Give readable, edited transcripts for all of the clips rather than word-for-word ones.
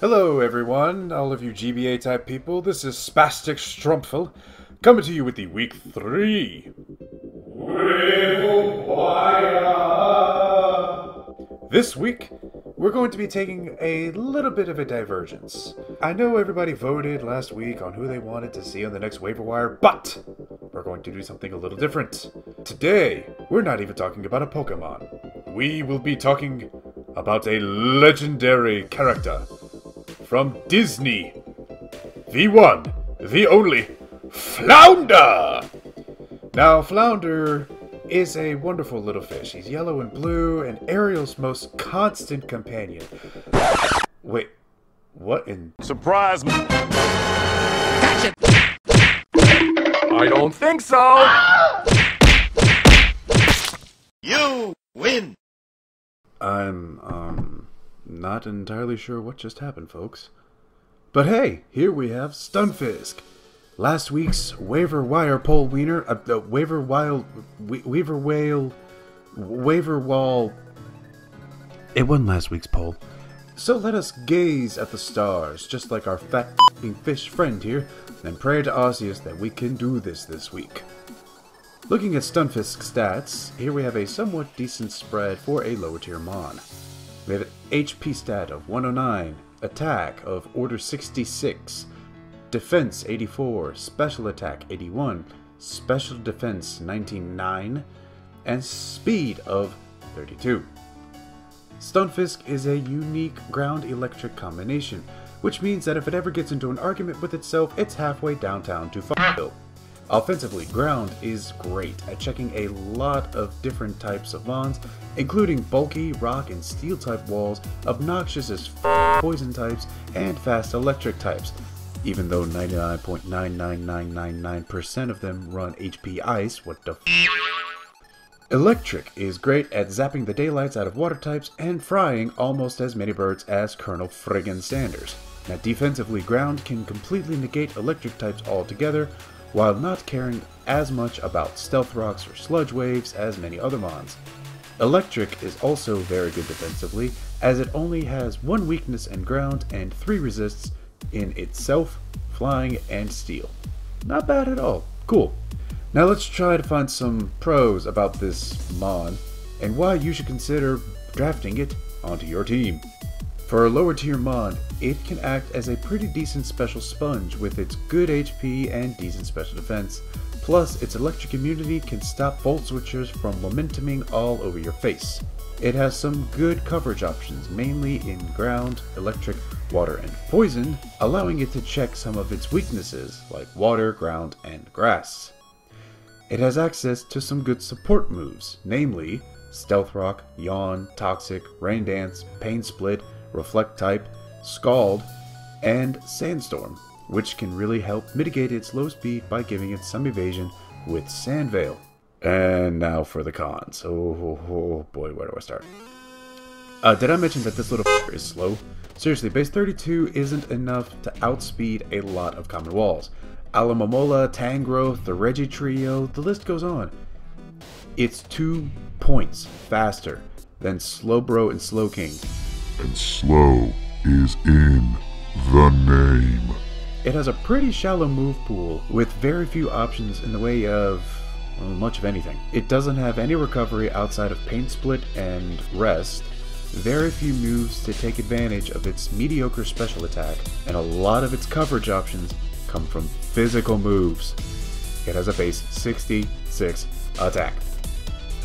Hello everyone, all of you GBA type people, this is Spastic Strompfel, coming to you with the Week 3 Waiver Wire. This week, we're going to be taking a little bit of a divergence. I know everybody voted last week on who they wanted to see on the next Waiver Wire, but we're going to do something a little different. Today, we're not even talking about a Pokemon. We will be talking about a legendary character from Disney. The one, the only, Flounder! Now, Flounder is a wonderful little fish. He's yellow and blue, and Ariel's most constant companion. Wait, what in... Surprise me! Gotcha! I don't think so! You win! I'm, not entirely sure what just happened, folks. But hey, here we have Stunfisk. Last week's Waiver Wire poll winner, Waiver Wall. It wasn't last week's poll. So let us gaze at the stars, just like our fat fish friend here, and pray to Arceus that we can do this week. Looking at Stunfisk's stats, here we have a somewhat decent spread for a lower tier Mon. We have an HP stat of 109, attack of order 66, defense 84, special attack 81, special defense 99, and speed of 32. Stunfisk is a unique ground-electric combination, which means that if it ever gets into an argument with itself, it's halfway downtown to Farmville. Offensively, Ground is great at checking a lot of different types of mons, including bulky, rock, and steel type walls, obnoxious as poison types, and fast electric types, even though 99.99999% of them run HP Ice. What the f? Electric is great at zapping the daylights out of water types and frying almost as many birds as Colonel Friggin' Sanders. Now defensively, Ground can completely negate electric types altogether, while not caring as much about stealth rocks or sludge waves as many other mons. Electric is also very good defensively, as it only has one weakness in ground and 3 resists in itself, flying, and steel. Not bad at all. Cool. Now let's try to find some pros about this mon, and why you should consider drafting it onto your team. For a lower tier mon, it can act as a pretty decent special sponge with its good HP and decent special defense. Plus, its electric immunity can stop volt switchers from momentuming all over your face. It has some good coverage options, mainly in ground, electric, water, and poison, allowing it to check some of its weaknesses, like water, ground, and grass. It has access to some good support moves, namely Stealth Rock, Yawn, Toxic, Rain Dance, Pain Split, Reflect Type, Scald, and Sandstorm, which can really help mitigate its low speed by giving it some evasion with Sand Veil. And now for the cons. Oh boy, where do I start? Did I mention that this little is slow? Seriously, base 32 isn't enough to outspeed a lot of common walls. Alamomola, Tangrowth, the Reggie Trio, the list goes on. It's 2 points faster than Slowbro and Slowking. And slow is in the name. It has a pretty shallow move pool with very few options in the way of, well, much of anything. It doesn't have any recovery outside of Pain Split and Rest, very few moves to take advantage of its mediocre special attack, and a lot of its coverage options come from physical moves. It has a base 66 attack.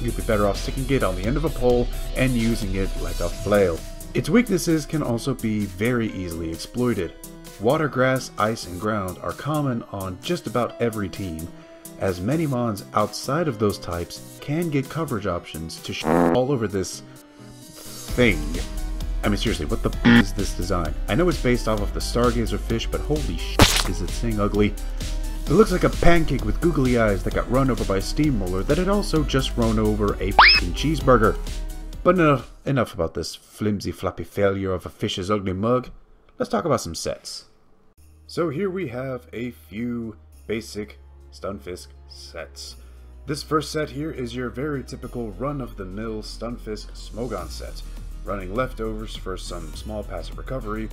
You'd be better off sticking it on the end of a pole and using it like a flail. Its weaknesses can also be very easily exploited. Water, grass, ice, and ground are common on just about every team, as many mons outside of those types can get coverage options to all over this thing. I mean, seriously, what the is this design? I know it's based off of the Stargazer fish, but holy shit, is it thing ugly. It looks like a pancake with googly eyes that got run over by a steamroller that had also just run over a f***ing cheeseburger. But enough about this flimsy floppy failure of a fish's ugly mug. Let's talk about some sets. So here we have a few basic Stunfisk sets. This first set here is your very typical run-of-the-mill Stunfisk Smogon set, running leftovers for some small passive recovery,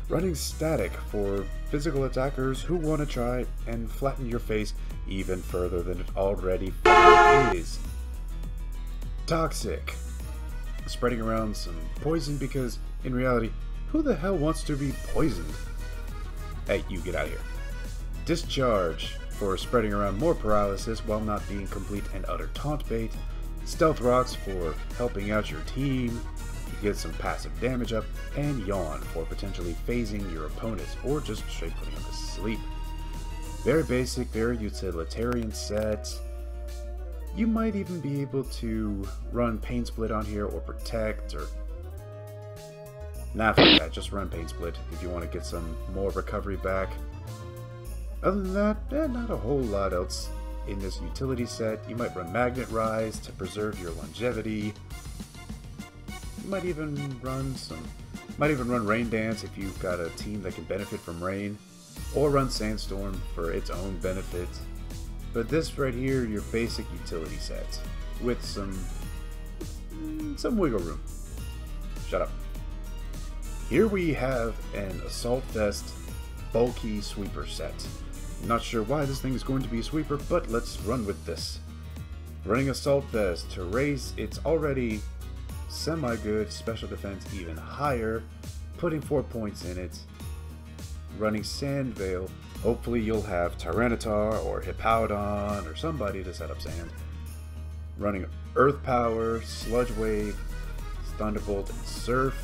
Running Static for physical attackers who want to try and flatten your face even further than it already is. Toxic, spreading around some poison because, in reality, who the hell wants to be poisoned? Hey, you get out of here. Discharge, for spreading around more paralysis while not being complete and utter taunt bait. Stealth Rocks for helping out your team to get some passive damage up. And Yawn for potentially phasing your opponents or just straight putting them to sleep. Very basic, very utilitarian set. You might even be able to run Pain Split on here or Protect or... Nah, fuck that, just run Pain Split if you want to get some more recovery back. Other than that, not a whole lot else in this utility set. You might run Magnet Rise to preserve your longevity. You might even run Rain Dance if you've got a team that can benefit from rain, or run Sandstorm for its own benefit. But this right here, your basic utility set with some wiggle room. Shut up. Here we have an Assault Vest bulky sweeper set. Not sure why this thing is going to be a sweeper, but let's run with this. Running Assault Vest to raise its already semi-good special defense even higher, putting 4 points in it. Running Sand Veil, hopefully you'll have Tyranitar or Hippowdon or somebody to set up sand. Running Earth Power, Sludge Wave, Thunderbolt, and Surf.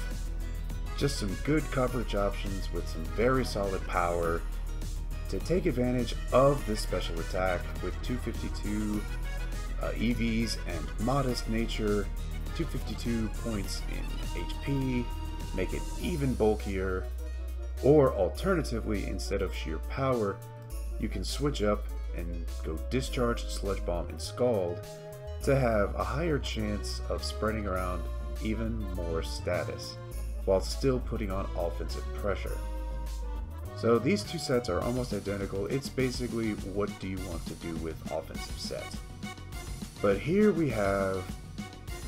Just some good coverage options with some very solid power to take advantage of this special attack with 252 EVs and modest nature, 252 points in HP, make it even bulkier. Or alternatively, instead of sheer power, you can switch up and go Discharge, Sludge Bomb, and Scald to have a higher chance of spreading around even more status, while still putting on offensive pressure. So these two sets are almost identical. It's basically what do you want to do with offensive set. But here we have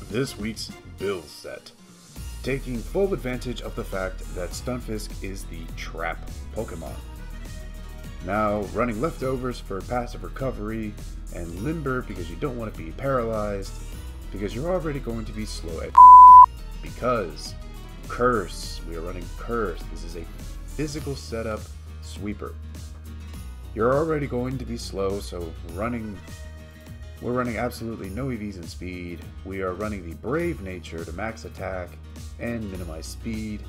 this week's Bill set, taking full advantage of the fact that Stunfisk is the trap Pokemon. Now running Leftovers for passive recovery, and Limber because you don't want to be paralyzed, because you're already going to be slow at because Curse, we are running Curse. This is a physical setup sweeper. You're already going to be slow, so we're running absolutely no EVs in speed. We are running the Brave nature to max attack and minimize speed,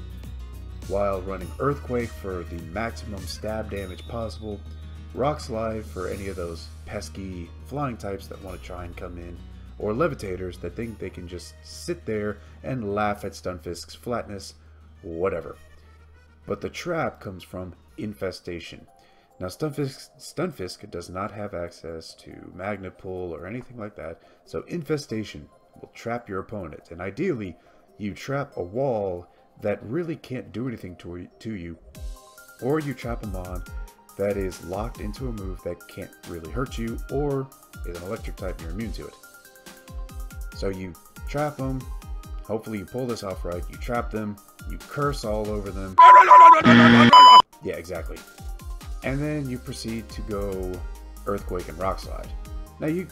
while running Earthquake for the maximum stab damage possible, Rock Slide for any of those pesky flying types that want to try and come in, or Levitators that think they can just sit there and laugh at Stunfisk's flatness, whatever. But the trap comes from Infestation. Now Stunfisk does not have access to Magnet Pull or anything like that, so Infestation will trap your opponent, and ideally you trap a wall that really can't do anything to you, or you trap them on that is locked into a move that can't really hurt you, or is an electric type and you're immune to it. So you trap them, hopefully you pull this off right, you trap them, you curse all over them. Yeah, exactly. And then you proceed to go Earthquake and Rock Slide. Now you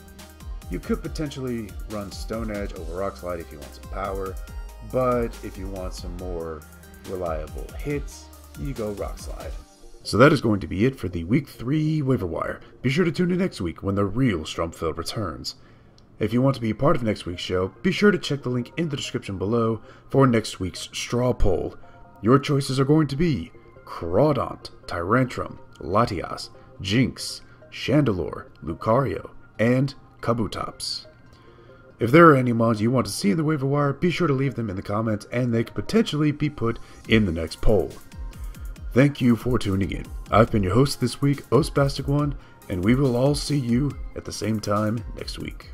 could potentially run Stone Edge over Rock Slide if you want some power, but if you want some more reliable hits, you go Rock Slide. So that is going to be it for the Week 3 Waiver Wire. Be sure to tune in next week when the real Strompfel returns. If you want to be a part of next week's show, be sure to check the link in the description below for next week's straw poll. Your choices are going to be Crawdaunt, Tyrantrum, Latias, Jinx, Chandelure, Lucario, and Kabutops. If there are any mons you want to see in the Waiver Wire, be sure to leave them in the comments and they could potentially be put in the next poll. Thank you for tuning in. I've been your host this week, Ostbastic1, and we will all see you at the same time next week.